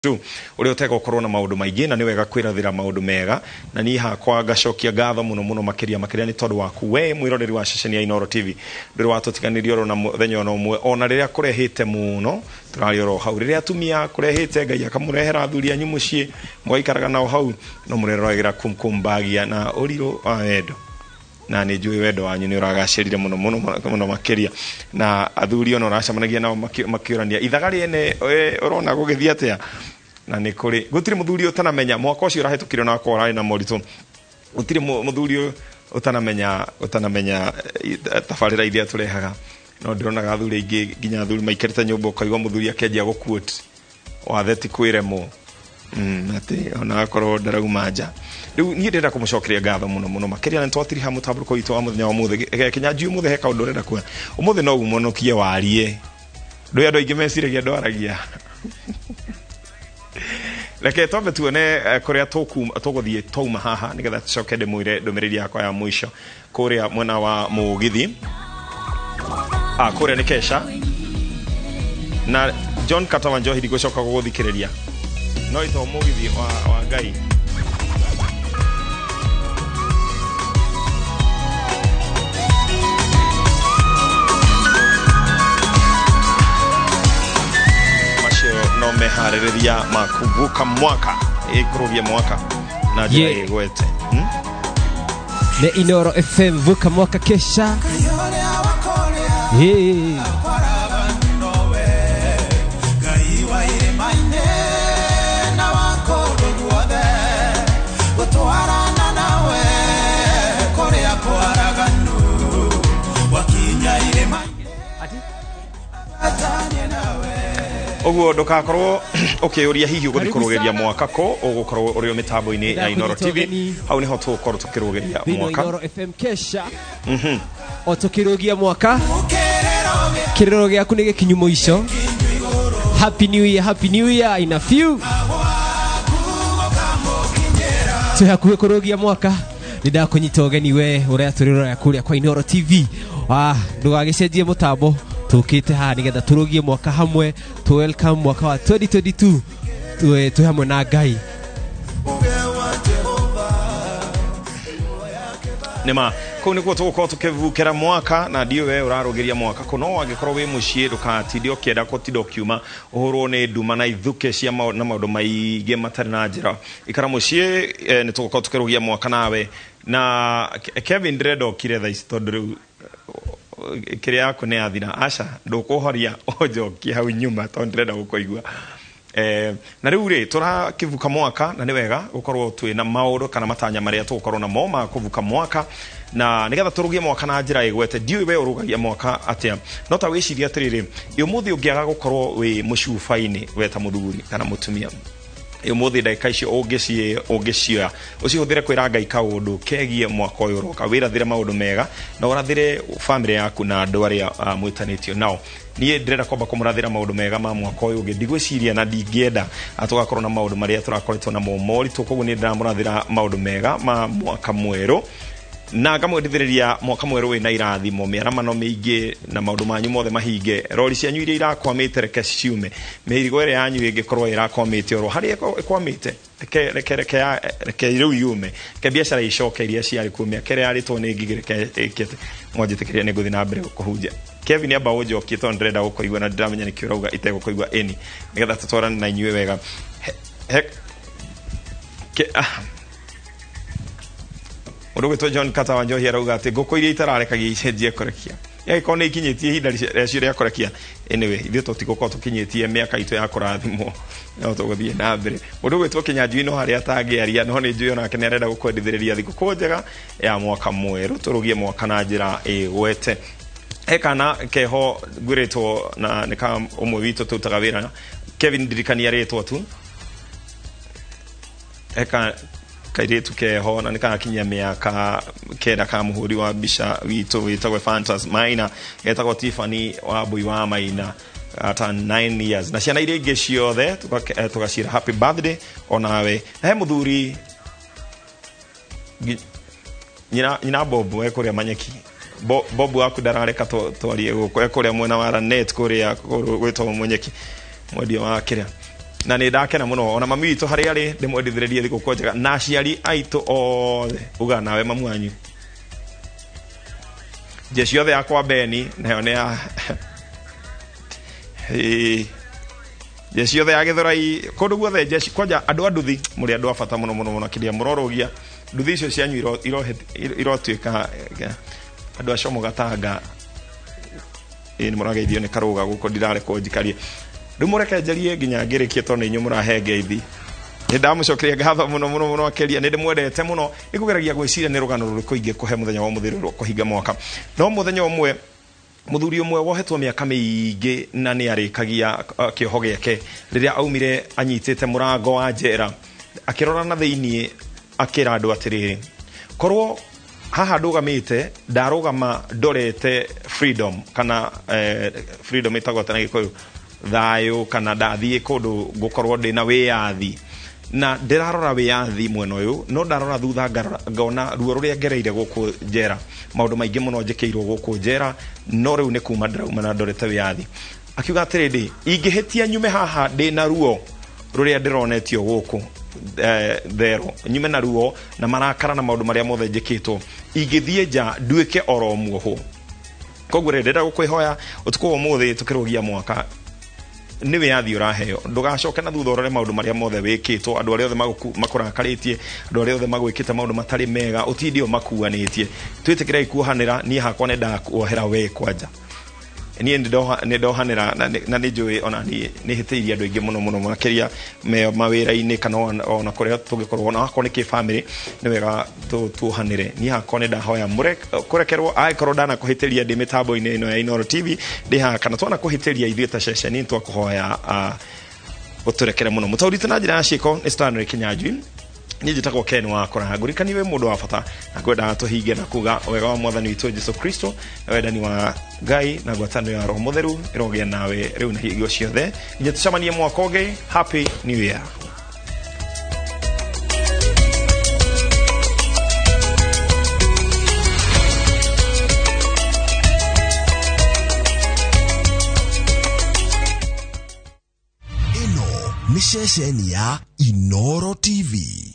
tu uri utega ukorwo na maundu maingi na ni wega kwirathira maundu mega na ni hakwa gacokia gatho muno makiria ni tondu waku we mwiroreri wa ceceni ya Inooro TV nduri watutiganirio ro na muthenya no mwe ona riria kurehite muno turari ro hau riria atumia kurehite ngai akamurehera athuri anyu mucii mwaikaraga nao hau no mureroragera kumbagia na uriro wendo na ni njui wendo wanyu ni uragacirire muno makiria na athuri ono racamanagia nao makiurania ithagari ene urona gugithia atia na ni kuri gutiri muthuri utanamenya mwaka ucio urahetukire na kwa rai na moritu gutiri muthuri utanamenya tafarira iria turehaga no ndirona athuri ingi ginya athuri maikarite nyumba ukaigwa muthuri akenjia guquote watheti kwire mu ati ona akorwo ndarauma nja riu ni ndenda kumucokeria ngatho muno makiria ni twatiri ha mutambuko witu wa muthenya wa muthe kinyanji umuthe he kaundu ndenda kwa umuthe no umunokie warie ndu andu aingi meciragia ndwaragia leke tombe tuone kuria tuguthie tuma haha nigetha tucoke ndimwire ndumiriri yakwa ya mwisho kuria mwena wa mugithi kuria ni Kesha na John Katawa Njohi ndigocoka guguthikiriria no ito mugithi wa Ngai no mehaririria makuvuka mwaka ikuruvia mwaka na jira igwete ne Inooro FM vuka mwaka Kesha oguo ndukakorwo ukiuria hihi uguthikurugeria mwaka ko ugukorwo uri mitambo-ini ya Inooro TV hau niho tukorwo tukirugeria mwaka Inooro FM Kesha o tukirugia mwaka kiriro giaku ni gikinyu muico happy new year in a few tuhakuhe kurugia mwaka nindakunyita ugeni we uria turirora kuria kwa Inooro TV ndugagicenjie mutambo tukite ha nigetha turugie mwaka hamwe to welcome mwaka wa 2022 tu hamwe na Ngai nema ko nikuo tugukorwo tukivukira mwaka na ndio we urarugiria mwaka kuno wagikorwo wi mucii ndukatidio kienda gutindo kiuma uhurwo ni nduma na ithuke cia na maundu maingi matari na njira ikara mucii ni tugukorwo tukirugia mwaka nawe na Kevin Dredo kire tha istondo kiria yako ni athira aca ndukuhoria onjokia hau nyuma to ndirenda gukoigwa na riu ri turakivuka mwaka na ni wega gukorwo twina maundu kana matanya maria tugukorwo na mo ma kuvuka mwaka na nigetha turugie mwaka na njira igwete ndiwe we urugagia mwaka atia no ta wiciria atiriri umuthi ungiaga gukorwo wi mucuba-ini weta muthuri kana mutumia umuthi ndagika icio ungicia ucihuthire kwira Ngai kaundu kegie mwaka uyu uroka wirathire maundu mega na urathire family yaku na andu aria mwitanitio nao nie ndirenda kwamba kumurathira maundu mega ma mwaka uyu ungi ndigwiciria na ndingienda atugakorwo na maundu maria turakoretwo na momori tukoguo ni ndiramurathira maundu mega ma mwaka mweru na ngamwendithiriria mwaka mweru wina irathimo miaramano mingi na maundu manyu mothe mahinge rori cianyu iria irakwamite reke ciume mirigo ire yanyu ingikorwo irakwamite oro hari ikwamite reke riu yume ke biacara icoke iria ciari kumia kere aritwo ni ngigireke ikete mwanjitikiria ni nguthi na mbere kuhunja Kevin aba ujokie to ndrenda gukoigwa na ndiramenya ni kiurauga itego kuigwa eni nigetha tutwarane na inyuĩ wega Urugitwo John Katawa Njohi arauga ati nguku iria itararekagia icenjie kurekia yako ni ikinyitie ihinda rĩcio rĩa kurekia anyway ithuĩ tũtigũkorwo tũkinyitie mĩaka itũ ya kũrathimwo no tũgũthiĩ na mbere Urugitwo Kinyanjui no harĩa atangĩaria no nĩ njũĩ onake nĩ arenda gũkwendithĩrĩria thigũkũ njega ya mwaka mwerũ turugie mwaka na njĩra ĩgwete kana keho ngwĩrĩtwo na nĩ ka ũmwe witũ tũrutaga wĩra Kevin ndirikania rĩtwa tu kairetu keho na nikana kinya miaka kenda ka muhuri wa bisha witu witagwe Fantas Maina getagwo Tiffany wa Bui wa Maina ata 9 years na ciana iria ingi ciothe tugacira happy birthday onawe he muthuri nyina Bob we kuria manyeki Bob waku darareka twarie guko kuria mwena wa net kuria gwitwo munyeki mwendia wa kiria na nä ndakena må no ona mami witå harä arä ndä mwendithä thikå kå njega na aciari aitå othe uga nawe mamu wanyu jeshi yothe yakwa Beni nayo nä ya jeshi yothe ya Githurai kũndũ guothe jeshi kwanja andũ a nduthi mũrĩ andũ a bata mũno mũno mũno kĩrĩa mũrorogia nduthi icio cianyu irotuĩka andũ a Como Gatanga nĩ mũrageithio nĩ karũga gũkũ ndirarekwo njikarie rĩu mũrekenjerie nginya ngĩrĩkie tondũ nĩ inyuĩ mũrahe ngeithi nĩ ndamũcokeria ngatho mũno mũno mũno akĩria nĩ ndĩmwendete mũno nĩ kũgeragia gwĩciria nĩ rũgano rũrĩkũ ingĩ kũhe mũthenya wa mũthĩrĩ rwa kũhinga mwaka no mũthenya ũmwe muthuri umwe wohetwo miaka miingi na ni arikagia kioho giake riria aumire anyitite murango wa njera akirora na thiini akira andu atiriri korwo haha ndugamite ndarugama ndorete freedom kana freedom itagota na gikuyu thayo kana ndathie kundu gukorwo ndina wiyathi na ndirarora wiyathi mwena uyu no ndarora thutha ngona ruo ruria ngereire guku njera maundu maingi muno njikirwo guku njera no riu ni kuma ndirauma na ndorete wiyathi akiuga atirindi ingihitia nyume haha ndina ruo ruria ndironetio guku thero nyume na ruo na marakara na maundu maria mothe njikitwo ingithie nja nduike oro muoho koguo ndenda gukwihoya utuko umuthi tukirugia mwaka ni wiyathi uraheo ndugacoke na thutha urore maundu maria mothe wikitwo andu aria othe makurakaritie andu aria othe magwikite maundu matari mega utindio makuanitie twitikire ikuhanira ni hakwa ne ndakuohera we kwanja ni ndohanira na ni njui ona ni hitiria andu ingi muno muno makiria me mawira-ini kana ona kuria tungikorwo ona hakwa ni ki family ni wega tuhanire ni hakwa ne ndahoya kurekerwo aikorwo ndana kuhitiria ndi mitambo-ini ino ya Inoro TV ndi ha kana twana kuhitiria ithuĩ ta ceceni twakuhoya uturekere muno mutaurite na njira ya ciiko ni Stanley Kinyanjui ni njitagwo Ken wa Korahanguri kaniwe mundu wa bata na kwenda tuhinge na kuga wega wa mwathani witũ Jesu Kristo na wendani wa Ngai na ngwatanĩro ya Roho Mũtheru irogia nawe riu na hingo ciothe nginya tucemanie mwaka ũngĩ. Happy New Year. Ino ni ceceni ya Inoro TV.